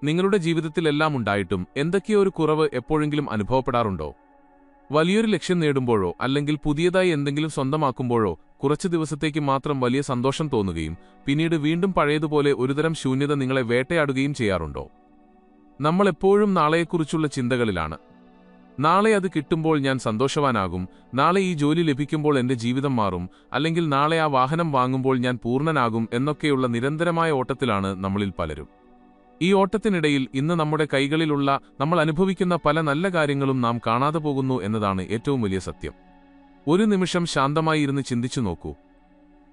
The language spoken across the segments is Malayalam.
നിങ്ങളുടെ ജീവിതത്തിലെല്ലാം ഉണ്ടായിട്ടും എന്തൊക്കെയോ ഒരു കുറവ് എപ്പോഴെങ്കിലും അനുഭവപ്പെടാറുണ്ടോ? വലിയൊരു ലക്ഷ്യം നേടുമ്പോഴോ അല്ലെങ്കിൽ പുതിയതായി എന്തെങ്കിലും സ്വന്തമാക്കുമ്പോഴോ കുറച്ചു ദിവസത്തേക്ക് മാത്രം വലിയ സന്തോഷം തോന്നുകയും പിന്നീട് വീണ്ടും പഴയതുപോലെ ഒരുതരം ശൂന്യത നിങ്ങളെ വേട്ടയാടുകയും ചെയ്യാറുണ്ടോ? നമ്മൾ എപ്പോഴും നാളെയെക്കുറിച്ചുള്ള ചിന്തകളിലാണ്. നാളെ അത് കിട്ടുമ്പോൾ ഞാൻ സന്തോഷവാനാകും, നാളെ ഈ ജോലി ലഭിക്കുമ്പോൾ എന്റെ ജീവിതം മാറും, അല്ലെങ്കിൽ നാളെ ആ വാഹനം വാങ്ങുമ്പോൾ ഞാൻ പൂർണ്ണനാകും എന്നൊക്കെയുള്ള നിരന്തരമായ ഓട്ടത്തിലാണ് നമ്മളിൽ പലരും. ഈ ഓട്ടത്തിനിടയിൽ ഇന്ന് നമ്മുടെ കൈകളിലുള്ള നമ്മൾ അനുഭവിക്കുന്ന പല നല്ല കാര്യങ്ങളും നാം കാണാതെ പോകുന്നു എന്നതാണ് ഏറ്റവും വലിയ സത്യം. ഒരു നിമിഷം ശാന്തമായി ഇരുന്ന് ചിന്തിച്ചു നോക്കൂ.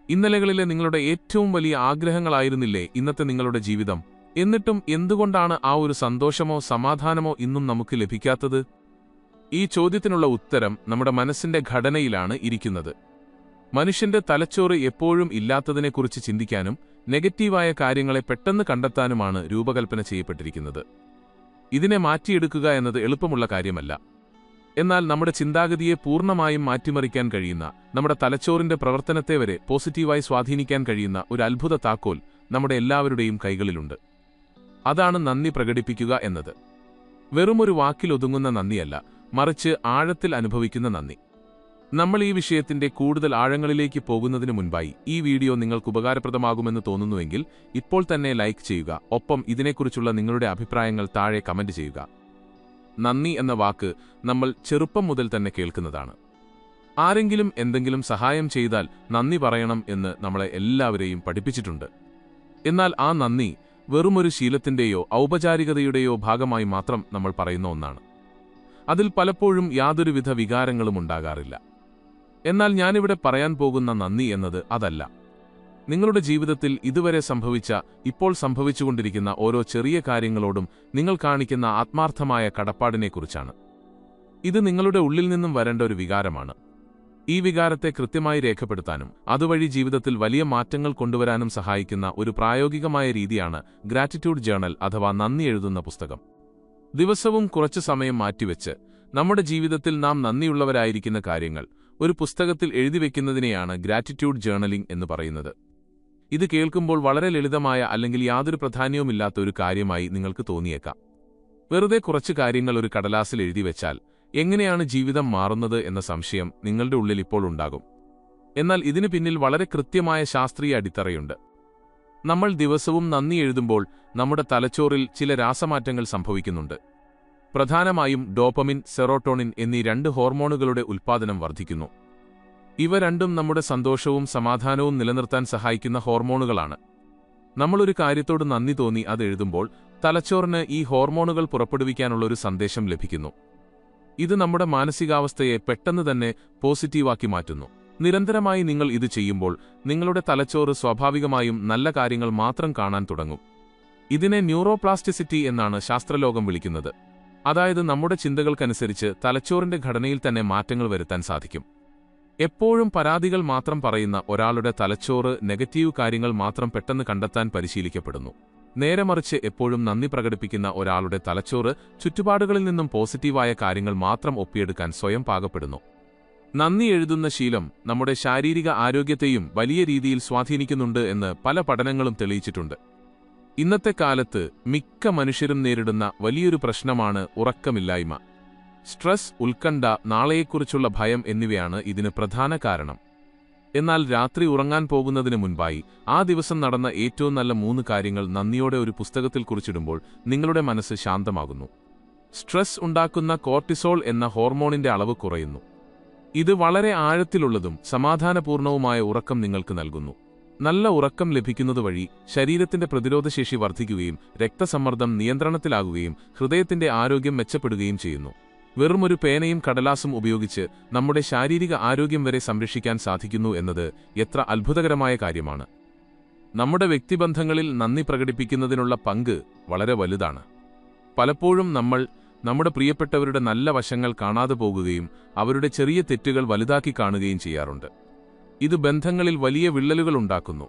ഇന്നലകളിലെ നിങ്ങളുടെ ഏറ്റവും വലിയ ആഗ്രഹങ്ങളായിരുന്നില്ലേ ഇന്നത്തെ നിങ്ങളുടെ ജീവിതം? എന്നിട്ടും എന്തുകൊണ്ടാണ് ആ ഒരു സന്തോഷമോ സമാധാനമോ ഇന്നും നമുക്ക് ലഭിക്കാത്തത്? ഈ ചോദ്യത്തിനുള്ള ഉത്തരം നമ്മുടെ മനസ്സിന്റെ ഘടനയിലാണ് ഇരിക്കുന്നത്. മനുഷ്യന്റെ തലച്ചോറ് എപ്പോഴും ഇല്ലാത്തതിനെക്കുറിച്ച് ചിന്തിക്കാനും നെഗറ്റീവായ കാര്യങ്ങളെ പെട്ടെന്ന് കണ്ടെത്താനുമാണ് രൂപകൽപ്പന ചെയ്യപ്പെട്ടിരിക്കുന്നത്. ഇതിനെ മാറ്റിയെടുക്കുക എന്നത് എളുപ്പമുള്ള കാര്യമല്ല. എന്നാൽ നമ്മുടെ ചിന്താഗതിയെ പൂർണ്ണമായും മാറ്റിമറിക്കാൻ കഴിയുന്ന, നമ്മുടെ തലച്ചോറിന്റെ പ്രവർത്തനത്തെ വരെ പോസിറ്റീവായി സ്വാധീനിക്കാൻ കഴിയുന്ന ഒരു അത്ഭുത താക്കോൽ നമ്മുടെ എല്ലാവരുടെയും കൈകളിലുണ്ട്. അതാണ് നന്ദി പ്രകടിപ്പിക്കുക എന്നത്. വെറുമൊരു വാക്കിലൊതുങ്ങുന്ന നന്ദിയല്ല, മറിച്ച് ആഴത്തിൽ അനുഭവിക്കുന്ന നന്ദി. നമ്മൾ ഈ വിഷയത്തിന്റെ കൂടുതൽ ആഴങ്ങളിലേക്ക് പോകുന്നതിനു മുൻപായി ഈ വീഡിയോ നിങ്ങൾക്ക് ഉപകാരപ്രദമാകുമെന്ന് തോന്നുന്നുവെങ്കിൽ ഇപ്പോൾ തന്നെ ലൈക്ക് ചെയ്യുക. ഒപ്പം ഇതിനെക്കുറിച്ചുള്ള നിങ്ങളുടെ അഭിപ്രായങ്ങൾ താഴെ കമന്റ് ചെയ്യുക. നന്ദി എന്ന വാക്ക് നമ്മൾ ചെറുപ്പം മുതൽ തന്നെ കേൾക്കുന്നതാണ്. ആരെങ്കിലും എന്തെങ്കിലും സഹായം ചെയ്താൽ നന്ദി പറയണം എന്ന് നമ്മളെ എല്ലാവരെയും പഠിപ്പിച്ചിട്ടുണ്ട്. എന്നാൽ ആ നന്ദി വെറുമൊരു ശീലത്തിന്റെയോ ഔപചാരികതയുടെയോ ഭാഗമായി മാത്രം നമ്മൾ പറയുന്ന ഒന്നാണ്. അതിൽ പലപ്പോഴും യാതൊരുവിധ വികാരങ്ങളും ഉണ്ടാകാറില്ല. എന്നാൽ ഞാനിവിടെ പറയാൻ പോകുന്ന നന്ദി എന്നത് അതല്ല. നിങ്ങളുടെ ജീവിതത്തിൽ ഇതുവരെ സംഭവിച്ച, ഇപ്പോൾ സംഭവിച്ചുകൊണ്ടിരിക്കുന്ന ഓരോ ചെറിയ കാര്യങ്ങളോടും നിങ്ങൾ കാണിക്കുന്ന ആത്മാർത്ഥമായ കടപ്പാടിനെക്കുറിച്ചാണ്. ഇത് നിങ്ങളുടെ ഉള്ളിൽ നിന്നും വരേണ്ട ഒരു വികാരമാണ്. ഈ വികാരത്തെ കൃത്യമായി രേഖപ്പെടുത്താനും അതുവഴി ജീവിതത്തിൽ വലിയ മാറ്റങ്ങൾ കൊണ്ടുവരാനും സഹായിക്കുന്ന ഒരു പ്രായോഗികമായ രീതിയാണ് ഗ്രാറ്റിറ്റ്യൂഡ് ജേണൽ അഥവാ നന്ദി എഴുതുന്ന പുസ്തകം. ദിവസവും കുറച്ചു സമയം മാറ്റിവെച്ച് നമ്മുടെ ജീവിതത്തിൽ നാം നന്ദിയുള്ളവരായിരിക്കുന്ന കാര്യങ്ങൾ ഒരു പുസ്തകത്തിൽ എഴുതിവെക്കുന്നതിനെയാണ് ഗ്രാറ്റിറ്റ്യൂഡ് ജേർണലിംഗ് എന്ന് പറയുന്നത്. ഇത് കേൾക്കുമ്പോൾ വളരെ ലളിതമായ അല്ലെങ്കിൽ യാതൊരു പ്രാധാന്യവുമില്ലാത്ത ഒരു കാര്യമായി നിങ്ങൾക്ക് തോന്നിയേക്കാം. വെറുതെ കുറച്ചു കാര്യങ്ങൾ ഒരു കടലാസിൽ എഴുതിവെച്ചാൽ എങ്ങനെയാണ് ജീവിതം മാറുന്നത് എന്ന സംശയം നിങ്ങളുടെ ഉള്ളിൽ ഇപ്പോൾ ഉണ്ടാകും. എന്നാൽ ഇതിനു പിന്നിൽ വളരെ കൃത്യമായ ശാസ്ത്രീയ അടിത്തറയുണ്ട്. നമ്മൾ ദിവസവും നന്ദി എഴുതുമ്പോൾ നമ്മുടെ തലച്ചോറിൽ ചില രാസമാറ്റങ്ങൾ സംഭവിക്കുന്നുണ്ട്. പ്രധാനമായും ഡോപ്പമിൻ, സെറോട്ടോണിൻ എന്നീ 2 ഹോർമോണുകളുടെ ഉൽപ്പാദനം വർദ്ധിക്കുന്നു. ഇവ രണ്ടും നമ്മുടെ സന്തോഷവും സമാധാനവും നിലനിർത്താൻ സഹായിക്കുന്ന ഹോർമോണുകളാണ്. നമ്മളൊരു കാര്യത്തോട് നന്ദി തോന്നി അത് എഴുതുമ്പോൾ തലച്ചോറിന് ഈ ഹോർമോണുകൾ പുറപ്പെടുവിക്കാനുള്ള ഒരു സന്ദേശം ലഭിക്കുന്നു. ഇത് നമ്മുടെ മാനസികാവസ്ഥയെ പെട്ടെന്ന് തന്നെ പോസിറ്റീവാക്കി മാറ്റുന്നു. നിരന്തരമായി നിങ്ങൾ ഇത് ചെയ്യുമ്പോൾ നിങ്ങളുടെ തലച്ചോറ് സ്വാഭാവികമായും നല്ല കാര്യങ്ങൾ മാത്രം കാണാൻ തുടങ്ങും. ഇതിനെ ന്യൂറോപ്ലാസ്റ്റിസിറ്റി എന്നാണ് ശാസ്ത്രലോകം വിളിക്കുന്നത്. അതായത് നമ്മുടെ ചിന്തകൾക്കനുസരിച്ച് തലച്ചോറിന്റെ ഘടനയിൽ തന്നെ മാറ്റങ്ങൾ വരുത്താൻ സാധിക്കും. എപ്പോഴും പരാതികൾ മാത്രം പറയുന്ന ഒരാളുടെ തലച്ചോറ് നെഗറ്റീവ് കാര്യങ്ങൾ മാത്രം പെട്ടെന്ന് കണ്ടെത്താൻ പരിശീലിക്കപ്പെടുന്നു. നേരെ മറിച്ച് എപ്പോഴും നന്ദി പ്രകടിപ്പിക്കുന്ന ഒരാളുടെ തലച്ചോറ് ചുറ്റുപാടുകളിൽ നിന്നും പോസിറ്റീവായ കാര്യങ്ങൾ മാത്രം ഒപ്പിയെടുക്കാൻ സ്വയം പാകപ്പെടുന്നു. നന്ദി എഴുതുന്ന ശീലം നമ്മുടെ ശാരീരിക ആരോഗ്യത്തെയും വലിയ രീതിയിൽ സ്വാധീനിക്കുന്നുണ്ട് എന്ന് പല പഠനങ്ങളും തെളിയിച്ചിട്ടുണ്ട്. ഇന്നത്തെ കാലത്ത് മിക്ക മനുഷ്യരും നേരിടുന്ന വലിയൊരു പ്രശ്നമാണ് ഉറക്കമില്ലായ്മ. സ്ട്രെസ്, ഉത്കണ്ഠ, നാളെയെക്കുറിച്ചുള്ള ഭയം എന്നിവയാണ് ഇതിന് പ്രധാന കാരണം. എന്നാൽ രാത്രി ഉറങ്ങാൻ പോകുന്നതിന് മുൻപായി ആ ദിവസം നടന്ന ഏറ്റവും നല്ല 3 കാര്യങ്ങൾ നന്ദിയോടെ ഒരു പുസ്തകത്തിൽ കുറിച്ചിടുമ്പോൾ നിങ്ങളുടെ മനസ്സ് ശാന്തമാകുന്നു. സ്ട്രെസ് ഉണ്ടാക്കുന്ന കോർട്ടിസോൾ എന്ന ഹോർമോണിന്റെ അളവ് കുറയുന്നു. ഇത് വളരെ ആഴത്തിലുള്ളതും സമാധാനപൂർണവുമായ ഉറക്കം നിങ്ങൾക്ക് നൽകുന്നു. നല്ല ഉറക്കം ലഭിക്കുന്നതുവഴി ശരീരത്തിന്റെ പ്രതിരോധശേഷി വർദ്ധിക്കുകയും രക്തസമ്മർദ്ദം നിയന്ത്രണത്തിലാകുകയും ഹൃദയത്തിന്റെ ആരോഗ്യം മെച്ചപ്പെടുകയും ചെയ്യുന്നു. വെറുമൊരു പേനയും കടലാസും ഉപയോഗിച്ച് നമ്മുടെ ശാരീരിക ആരോഗ്യം വരെ സംരക്ഷിക്കാൻ സാധിക്കുന്നു എന്നത് എത്ര അത്ഭുതകരമായ കാര്യമാണ്. നമ്മുടെ വ്യക്തിബന്ധങ്ങളിൽ നന്ദി പ്രകടിപ്പിക്കുന്നതിനുള്ള പങ്ക് വളരെ വലുതാണ്. പലപ്പോഴും നമ്മൾ നമ്മുടെ പ്രിയപ്പെട്ടവരുടെ നല്ല വശങ്ങൾ കാണാതെ പോകുകയും അവരുടെ ചെറിയ തെറ്റുകൾ വലുതാക്കി കാണുകയും ചെയ്യാറുണ്ട്. ഇത് ബന്ധങ്ങളിൽ വലിയ വിള്ളലുകൾ ഉണ്ടാക്കുന്നു.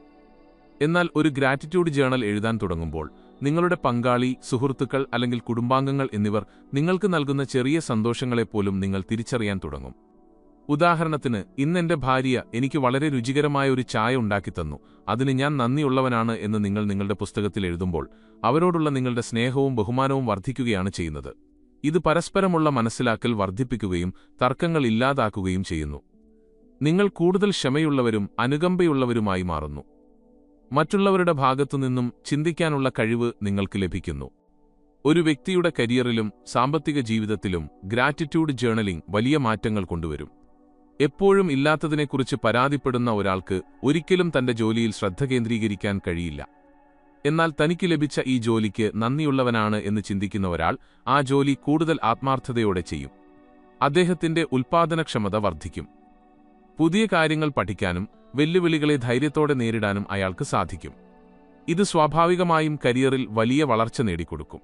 എന്നാൽ ഒരു ഗ്രാറ്റിറ്റ്യൂഡ് ജേണൽ എഴുതാൻ തുടങ്ങുമ്പോൾ നിങ്ങളുടെ പങ്കാളി, സുഹൃത്തുക്കൾ അല്ലെങ്കിൽ കുടുംബാംഗങ്ങൾ എന്നിവർ നിങ്ങൾക്ക് നൽകുന്ന ചെറിയ സന്തോഷങ്ങളെപ്പോലും നിങ്ങൾ തിരിച്ചറിയാൻ തുടങ്ങും. ഉദാഹരണത്തിന്, ഇന്നെന്റെ ഭാര്യ എനിക്ക് വളരെ രുചികരമായ ഒരു ചായ ഉണ്ടാക്കിത്തന്നു, അതിന് ഞാൻ നന്ദിയുള്ളവനാണ് എന്ന് നിങ്ങൾ നിങ്ങളുടെ പുസ്തകത്തിൽ എഴുതുമ്പോൾ അവരോടുള്ള നിങ്ങളുടെ സ്നേഹവും ബഹുമാനവും വർദ്ധിക്കുകയാണ് ചെയ്യുന്നത്. ഇത് പരസ്പരമുള്ള മനസ്സിലാക്കൽ വർദ്ധിപ്പിക്കുകയും തർക്കങ്ങൾ ഇല്ലാതാക്കുകയും ചെയ്യുന്നു. നിങ്ങൾ കൂടുതൽ ക്ഷമയുള്ളവരും അനുകമ്പയുള്ളവരുമായി മാറുന്നു. മറ്റുള്ളവരുടെ ഭാഗത്തുനിന്നും ചിന്തിക്കാനുള്ള കഴിവ് നിങ്ങൾക്ക് ലഭിക്കുന്നു. ഒരു വ്യക്തിയുടെ കരിയറിലും സാമ്പത്തിക ജീവിതത്തിലും ഗ്രാറ്റിറ്റ്യൂഡ് ജേർണലിംഗ് വലിയ മാറ്റങ്ങൾ കൊണ്ടുവരും. എപ്പോഴും ഇല്ലാത്തതിനെക്കുറിച്ച് പരാതിപ്പെടുന്ന ഒരാൾക്ക് ഒരിക്കലും തന്റെ ജോലിയിൽ ശ്രദ്ധ കേന്ദ്രീകരിക്കാൻ കഴിയില്ല. എന്നാൽ തനിക്ക് ലഭിച്ച ഈ ജോലിക്ക് നന്ദിയുള്ളവനാണ് എന്ന് ചിന്തിക്കുന്ന ഒരാൾ ആ ജോലി കൂടുതൽ ആത്മാർത്ഥതയോടെ ചെയ്യും. അദ്ദേഹത്തിന്റെ ഉൽപ്പാദനക്ഷമത വർദ്ധിക്കും. പുതിയ കാര്യങ്ങൾ പഠിക്കാനും വെല്ലുവിളികളെ ധൈര്യത്തോടെ നേരിടാനും അയാൾക്ക് സാധിക്കും. ഇത് സ്വാഭാവികമായും കരിയറിൽ വലിയ വളർച്ച നേടിക്കൊടുക്കും.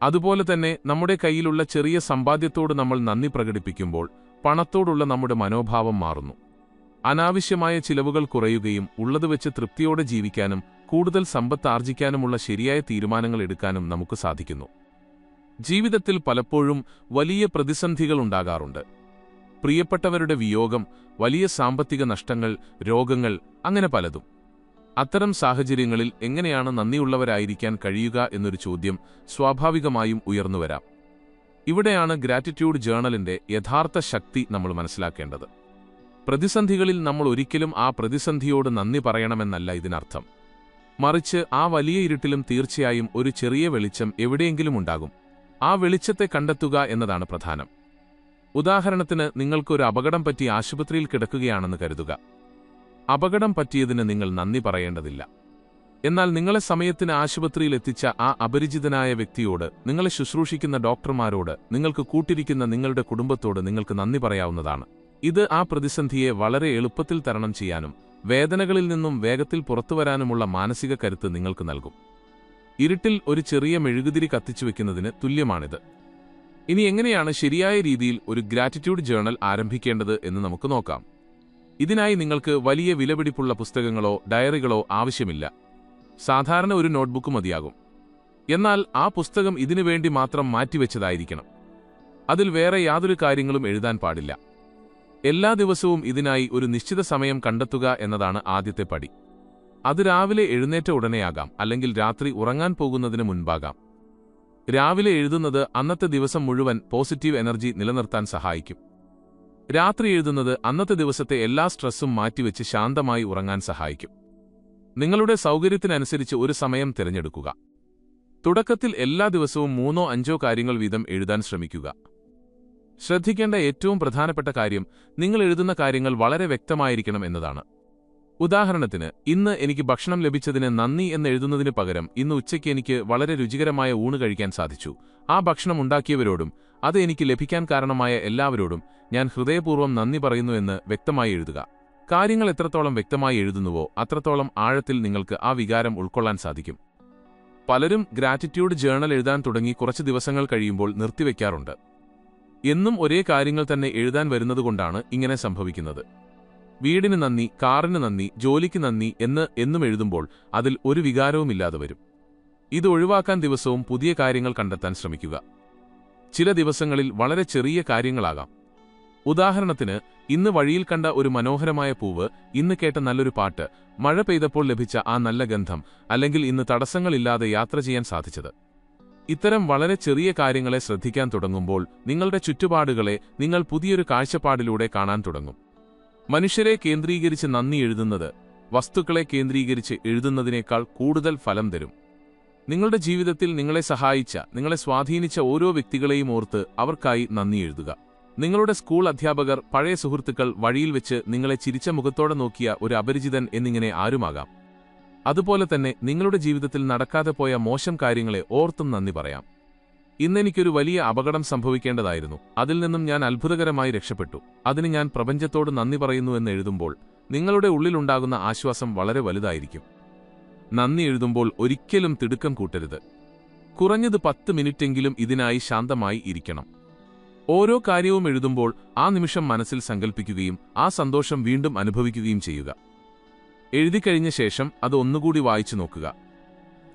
അതുപോലെ തന്നെ നമ്മുടെ കയ്യിലുള്ള ചെറിയ സമ്പാദ്യത്തോട് നമ്മൾ നന്ദി പ്രകടിപ്പിക്കുമ്പോൾ പണത്തോടുള്ള നമ്മുടെ മനോഭാവം മാറുന്നു. അനാവശ്യമായ ചിലവുകൾ കുറയുകയും ഉള്ളതുവെച്ച് തൃപ്തിയോടെ ജീവിക്കാനും കൂടുതൽ സമ്പത്ത് ആർജിക്കാനുമുള്ള ശരിയായ തീരുമാനങ്ങൾ എടുക്കാനും നമുക്ക് സാധിക്കുന്നു. ജീവിതത്തിൽ പലപ്പോഴും വലിയ പ്രതിസന്ധികൾ ഉണ്ടാകാറുണ്ട്. പ്രിയപ്പെട്ടവരുടെ വിയോഗം, വലിയ സാമ്പത്തിക നഷ്ടങ്ങൾ, രോഗങ്ങൾ, അങ്ങനെ പലതും. അത്തരം സാഹചര്യങ്ങളിൽ എങ്ങനെയാണ് നന്ദിയുള്ളവരായിരിക്കാൻ കഴിയുക എന്നൊരു ചോദ്യം സ്വാഭാവികമായും ഉയർന്നുവരാം. ഇവിടെയാണ് ഗ്രാറ്റിറ്റ്യൂഡ് ജേർണലിന്റെ യഥാർത്ഥ ശക്തി നമ്മൾ മനസ്സിലാക്കേണ്ടത്. പ്രതിസന്ധികളിൽ നമ്മൾ ഒരിക്കലും ആ പ്രതിസന്ധിയോട് നന്ദി പറയണമെന്നല്ല ഇതിനർത്ഥം. മറിച്ച് ആ വലിയ ഇരുട്ടിലും തീർച്ചയായും ഒരു ചെറിയ വെളിച്ചം എവിടെയെങ്കിലും ഉണ്ടാകും. ആ വെളിച്ചത്തെ കണ്ടെത്തുക എന്നതാണ് പ്രധാനം. ഉദാഹരണത്തിന്, നിങ്ങൾക്കൊരു അപകടം പറ്റി ആശുപത്രിയിൽ കിടക്കുകയാണെന്ന് കരുതുക. അപകടം പറ്റിയതിന് നിങ്ങൾ നന്ദി പറയേണ്ടതില്ല. എന്നാൽ നിങ്ങളെ സമയത്തിന് ആശുപത്രിയിൽ എത്തിച്ച ആ അപരിചിതനായ വ്യക്തിയോട്, നിങ്ങളെ ശുശ്രൂഷിക്കുന്ന ഡോക്ടർമാരോട്, നിങ്ങൾക്ക് കൂട്ടിരിക്കുന്ന നിങ്ങളുടെ കുടുംബത്തോട് നിങ്ങൾക്ക് നന്ദി പറയാവുന്നതാണ്. ഇത് ആ പ്രതിസന്ധിയെ വളരെ എളുപ്പത്തിൽ തരണം ചെയ്യാനും വേദനകളിൽ നിന്നും വേഗത്തിൽ പുറത്തുവരാനുമുള്ള മാനസിക കരുത്ത് നിങ്ങൾക്ക് നൽകും. ഇരുട്ടിൽ ഒരു ചെറിയ മെഴുകുതിരി കത്തിച്ചുവെക്കുന്നതിന് തുല്യമാണിത്. ഇനി എങ്ങനെയാണ് ശരിയായ രീതിയിൽ ഒരു ഗ്രാറ്റിറ്റ്യൂഡ് ജേർണൽ ആരംഭിക്കേണ്ടത് എന്ന് നമുക്ക് നോക്കാം. ഇതിനായി നിങ്ങൾക്ക് വലിയ വിലപിടിപ്പുള്ള പുസ്തകങ്ങളോ ഡയറികളോ ആവശ്യമില്ല. സാധാരണ ഒരു നോട്ട്ബുക്ക് മതിയാകും. എന്നാൽ ആ പുസ്തകം ഇതിനുവേണ്ടി മാത്രം മാറ്റിവെച്ചതായിരിക്കണം. അതിൽ വേറെ യാതൊരു കാര്യങ്ങളും എഴുതാൻ പാടില്ല. എല്ലാ ദിവസവും ഇതിനായി ഒരു നിശ്ചിത സമയം കണ്ടെത്തുക എന്നതാണ് ആദ്യത്തെ പടി. അത് രാവിലെ എഴുന്നേറ്റ ഉടനെയാകാം, അല്ലെങ്കിൽ രാത്രി ഉറങ്ങാൻ പോകുന്നതിന് മുൻപാകാം. രാവിലെ എഴുതുന്നത് അന്നത്തെ ദിവസം മുഴുവൻ പോസിറ്റീവ് എനർജി നിലനിർത്താൻ സഹായിക്കും. രാത്രി എഴുതുന്നത് അന്നത്തെ ദിവസത്തെ എല്ലാ സ്ട്രെസ്സും മാറ്റിവെച്ച് ശാന്തമായി ഉറങ്ങാൻ സഹായിക്കും. നിങ്ങളുടെ സൗകര്യത്തിനനുസരിച്ച് ഒരു സമയം തിരഞ്ഞെടുക്കുക. തുടക്കത്തിൽ എല്ലാ ദിവസവും 3-5 കാര്യങ്ങൾ വീതം എഴുതാൻ ശ്രമിക്കുക. ശ്രദ്ധിക്കേണ്ട ഏറ്റവും പ്രധാനപ്പെട്ട കാര്യം, നിങ്ങൾ എഴുതുന്ന കാര്യങ്ങൾ വളരെ വ്യക്തമായിരിക്കണം എന്നതാണ്. ഉദാഹരണത്തിന്, ഇന്ന് എനിക്ക് ഭക്ഷണം ലഭിച്ചതിന് നന്ദി എന്നെഴുതുന്നതിന് പകരം ഇന്ന് ഉച്ചയ്ക്ക് എനിക്ക് വളരെ രുചികരമായ ഊണ് കഴിക്കാൻ സാധിച്ചു. ആ ഭക്ഷണം ഉണ്ടാക്കിയവരോടും അത് എനിക്ക് ലഭിക്കാൻ കാരണമായ എല്ലാവരോടും ഞാൻ ഹൃദയപൂർവ്വം നന്ദി പറയുന്നു എന്ന് വ്യക്തമായി എഴുതുക. കാര്യങ്ങൾ എത്രത്തോളം വ്യക്തമായി എഴുതുന്നുവോ അത്രത്തോളം ആഴത്തിൽ നിങ്ങൾക്ക് ആ വികാരം ഉൾക്കൊള്ളാൻ സാധിക്കും. പലരും ഗ്രാറ്റിറ്റ്യൂഡ് ജേർണൽ എഴുതാൻ തുടങ്ങി കുറച്ച് ദിവസങ്ങൾ കഴിയുമ്പോൾ നിർത്തിവെക്കാറുണ്ട്. എന്നും ഒരേ കാര്യങ്ങൾ തന്നെ എഴുതാൻ വരുന്നതുകൊണ്ടാണ് ഇങ്ങനെ സംഭവിക്കുന്നത്. വീടിന് നന്ദി, കാറിന് നന്ദി, ജോലിക്ക് നന്ദി എന്നും എഴുതുമ്പോൾ അതിൽ ഒരു വികാരവുമില്ലാതെ വരും. ഇത് ഒഴിവാക്കാൻ ദിവസവും പുതിയ കാര്യങ്ങൾ കണ്ടെത്താൻ ശ്രമിക്കുക. ചില ദിവസങ്ങളിൽ വളരെ ചെറിയ കാര്യങ്ങളാകാം. ഉദാഹരണത്തിന്, ഇന്ന് വഴിയിൽ കണ്ട ഒരു മനോഹരമായ പൂവ്, ഇന്ന് കേട്ട നല്ലൊരു പാട്ട്, മഴ പെയ്തപ്പോൾ ലഭിച്ച ആ നല്ല ഗന്ധം, അല്ലെങ്കിൽ ഇന്ന് തടസ്സങ്ങളില്ലാതെ യാത്ര ചെയ്യാൻ സാധിച്ചത്. ഇത്തരം വളരെ ചെറിയ കാര്യങ്ങളെ ശ്രദ്ധിക്കാൻ തുടങ്ങുമ്പോൾ നിങ്ങളുടെ ചുറ്റുപാടുകളെ നിങ്ങൾ പുതിയൊരു കാഴ്ചപ്പാടിലൂടെ കാണാൻ തുടങ്ങും. മനുഷ്യരെ കേന്ദ്രീകരിച്ച് നന്ദി എഴുതുന്നത് വസ്തുക്കളെ കേന്ദ്രീകരിച്ച് എഴുതുന്നതിനേക്കാൾ കൂടുതൽ ഫലം തരും. നിങ്ങളുടെ ജീവിതത്തിൽ നിങ്ങളെ സഹായിച്ച, നിങ്ങളെ സ്വാധീനിച്ച ഓരോ വ്യക്തികളെയും ഓർത്ത് അവർക്കായി നന്ദി എഴുതുക. നിങ്ങളുടെ സ്കൂൾ അധ്യാപകർ, പഴയ സുഹൃത്തുക്കൾ, വഴിയിൽ വെച്ച് നിങ്ങളെ ചിരിച്ച മുഖത്തോടെ നോക്കിയ ഒരു അപരിചിതൻ എന്നിങ്ങനെ ആരുമാകാം. അതുപോലെ തന്നെ നിങ്ങളുടെ ജീവിതത്തിൽ നടക്കാതെ പോയ മോശം കാര്യങ്ങളെ ഓർത്തും നന്ദി പറയാം. ഇന്നെനിക്കൊരു വലിയ അപകടം സംഭവിക്കേണ്ടതായിരുന്നു, അതിൽ നിന്നും ഞാൻ അത്ഭുതകരമായി രക്ഷപ്പെട്ടു, അതിന് ഞാൻ പ്രപഞ്ചത്തോട് നന്ദി പറയുന്നു എന്ന് എഴുതുമ്പോൾ നിങ്ങളുടെ ഉള്ളിലുണ്ടാകുന്ന ആശ്വാസം വളരെ വലുതായിരിക്കും. നന്ദി എഴുതുമ്പോൾ ഒരിക്കലും തിടുക്കം കൂട്ടരുത്. കുറഞ്ഞത് 10 മിനിറ്റെങ്കിലും ഇതിനായി ശാന്തമായി ഇരിക്കണം. ഓരോ കാര്യവും എഴുതുമ്പോൾ ആ നിമിഷം മനസ്സിൽ സങ്കൽപ്പിക്കുകയും ആ സന്തോഷം വീണ്ടും അനുഭവിക്കുകയും ചെയ്യുക. എഴുതിക്കഴിഞ്ഞ ശേഷം അത് ഒന്നുകൂടി വായിച്ചു നോക്കുക.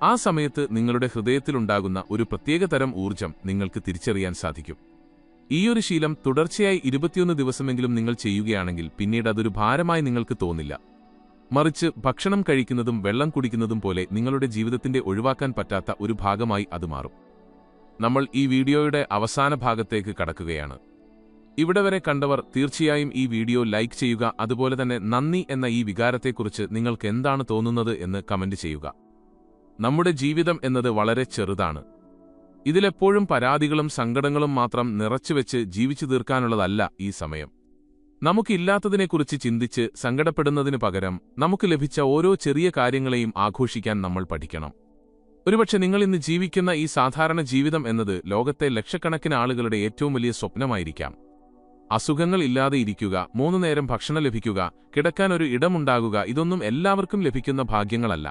ആ സമയത്ത് നിങ്ങളുടെ ഹൃദയത്തിലുണ്ടാകുന്ന ഒരു പ്രത്യേക തരം ഊർജം നിങ്ങൾക്ക് തിരിച്ചറിയാൻ സാധിക്കും. ഈയൊരു ശീലം തുടർച്ചയായി 21 ദിവസമെങ്കിലും നിങ്ങൾ ചെയ്യുകയാണെങ്കിൽ പിന്നീട് അതൊരു ഭാരമായി നിങ്ങൾക്ക് തോന്നില്ല. മറിച്ച് ഭക്ഷണം കഴിക്കുന്നതും വെള്ളം കുടിക്കുന്നതും പോലെ നിങ്ങളുടെ ജീവിതത്തിന്റെ ഒഴിവാക്കാൻ പറ്റാത്ത ഒരു ഭാഗമായി അത് മാറും. നമ്മൾ ഈ വീഡിയോയുടെ അവസാന ഭാഗത്തേക്ക് കടക്കുകയാണ്. ഇവിടെ വരെ കണ്ടവർ തീർച്ചയായും ഈ വീഡിയോ ലൈക്ക് ചെയ്യുക. അതുപോലെ തന്നെ നന്ദി എന്ന ഈ വികാരത്തെക്കുറിച്ച് നിങ്ങൾക്ക് എന്താണ് തോന്നുന്നത് എന്ന് കമന്റ് ചെയ്യുക. നമ്മുടെ ജീവിതം എന്നത് വളരെ ചെറുതാണ്. ഇതിലെപ്പോഴും പരാതികളും സങ്കടങ്ങളും മാത്രം നിറച്ചുവെച്ച് ജീവിച്ചു തീർക്കാനുള്ളതല്ല ഈ സമയം. നമുക്കില്ലാത്തതിനെക്കുറിച്ച് ചിന്തിച്ച് സങ്കടപ്പെടുന്നതിനു പകരം നമുക്ക് ലഭിച്ച ഓരോ ചെറിയ കാര്യങ്ങളെയും ആഘോഷിക്കാൻ നമ്മൾ പഠിക്കണം. ഒരുപക്ഷെ നിങ്ങൾ ഇന്ന് ജീവിക്കുന്ന ഈ സാധാരണ ജീവിതം എന്നത് ലോകത്തെ ലക്ഷക്കണക്കിന് ആളുകളുടെ ഏറ്റവും വലിയ സ്വപ്നമായിരിക്കാം. അസുഖങ്ങൾ ഇല്ലാതെ ഇരിക്കുക, 3 നേരം ഭക്ഷണം ലഭിക്കുക, കിടക്കാൻ ഒരു ഇടമുണ്ടാകുക, ഇതൊന്നും എല്ലാവർക്കും ലഭിക്കുന്ന ഭാഗ്യങ്ങളല്ല.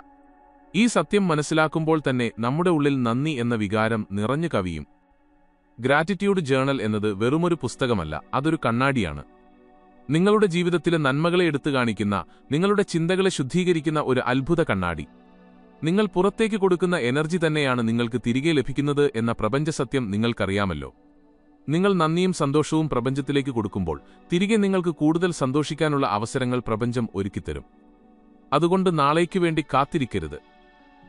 ഈ സത്യം മനസ്സിലാക്കുമ്പോൾ തന്നെ നമ്മുടെ ഉള്ളിൽ നന്ദി എന്ന വികാരം നിറഞ്ഞു കവിയും. ഗ്രാറ്റിറ്റ്യൂഡ് ജേണൽ എന്നത് വെറുമൊരു പുസ്തകമല്ല, അതൊരു കണ്ണാടിയാണ്. നിങ്ങളുടെ ജീവിതത്തിലെ നന്മകളെ എടുത്തു കാണിക്കുന്ന, നിങ്ങളുടെ ചിന്തകളെ ശുദ്ധീകരിക്കുന്ന ഒരു അത്ഭുത കണ്ണാടി. നിങ്ങൾ പുറത്തേക്ക് കൊടുക്കുന്ന എനർജി തന്നെയാണ് നിങ്ങൾക്ക് തിരികെ ലഭിക്കുന്നത് എന്ന പ്രപഞ്ചസത്യം നിങ്ങൾക്കറിയാമല്ലോ. നിങ്ങൾ നന്ദിയും സന്തോഷവും പ്രപഞ്ചത്തിലേക്ക് കൊടുക്കുമ്പോൾ തിരികെ നിങ്ങൾക്ക് കൂടുതൽ സന്തോഷിക്കാനുള്ള അവസരങ്ങൾ പ്രപഞ്ചം ഒരുക്കിത്തരും. അതുകൊണ്ട് നാളേക്കു വേണ്ടി കാത്തിരിക്കരുത്.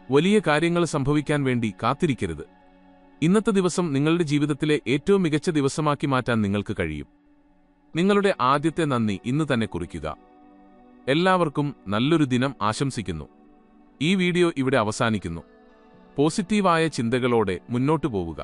വലിയ കാര്യങ്ങൾ സംഭവിക്കാൻ വേണ്ടി കാത്തിരിക്കരുത്. ഇന്നത്തെ ദിവസം നിങ്ങളുടെ ജീവിതത്തിലെ ഏറ്റവും മികച്ച ദിവസമാക്കി മാറ്റാൻ നിങ്ങൾക്ക് കഴിയും. നിങ്ങളുടെ ആദ്യത്തെ നന്ദി ഇന്ന് തന്നെ കുറിക്കുക. എല്ലാവർക്കും നല്ലൊരു ദിനം ആശംസിക്കുന്നു. ഈ വീഡിയോ ഇവിടെ അവസാനിക്കുന്നു. പോസിറ്റീവായ ചിന്തകളോടെ മുന്നോട്ടു പോവുക.